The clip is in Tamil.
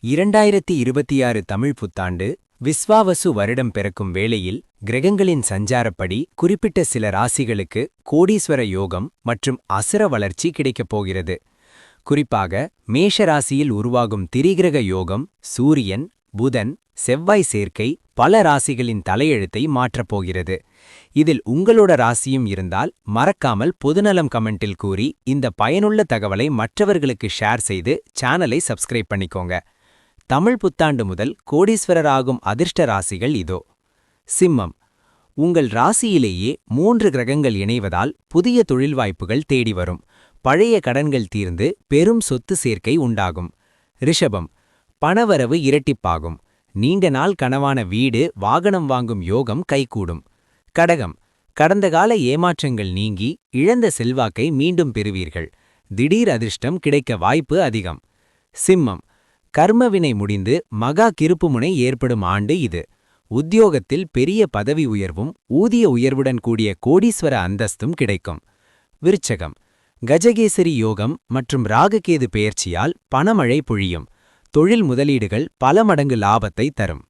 2026 தமிழ் புத்தாண்டு விஸ்வாவசு வருடம் பிறக்கும் வேளையில் கிரகங்களின் சஞ்சாரப்படி குறிப்பிட்ட சில ராசிகளுக்கு கோடீஸ்வர யோகம் மற்றும் அசுர வளர்ச்சி கிடைக்கப் போகிறது. குறிப்பாக மேஷ ராசியில் உருவாகும் திரிகிரக யோகம் சூரியன், புதன், செவ்வாய் சேர்க்கை பல ராசிகளின் தலையெழுத்தை மாற்றப்போகிறது. இதில் உங்களோட ராசியும் இருந்தால் மறக்காமல் பொதுநலம் கமெண்டில் கூறி இந்த பயனுள்ள தகவலை மற்றவர்களுக்கு ஷேர் செய்து சேனலை சப்ஸ்கிரைப் பண்ணிக்கோங்க. தமிழ் புத்தாண்டு முதல் கோடீஸ்வரராகும் அதிர்ஷ்ட ராசிகள் இதோ. சிம்மம், உங்கள் ராசியிலேயே 3 கிரகங்கள் இணைவதால் புதிய தொழில் வாய்ப்புகள் தேடி வரும். பழைய கடன்கள் தீர்ந்து பெரும் சொத்து சேர்க்கை உண்டாகும். ரிஷபம், பணவரவு இரட்டிப்பாகும். நீண்ட நாள் கனவான வீடு, வாகனம் வாங்கும் யோகம் கைகூடும். கடகம், கடந்த கால ஏமாற்றங்கள் நீங்கி இழந்த செல்வாக்கை மீண்டும் பெறுவீர்கள். திடீர் அதிர்ஷ்டம் கிடைக்க வாய்ப்பு அதிகம். சிம்மம், கர்மவினை முடிந்து மகா கிருப்புமுனை ஏற்படும் ஆண்டு இது. உத்தியோகத்தில் பெரிய பதவி உயர்வும் ஊதிய உயர்வுடன் கூடிய கோடீஸ்வர அந்தஸ்தும் கிடைக்கும். விருச்சகம், கஜகேசரி யோகம் மற்றும் ராககேது பெயர்ச்சியால் பணமழை பொழியும். தொழில் முதலீடுகள் பல மடங்கு லாபத்தை தரும்.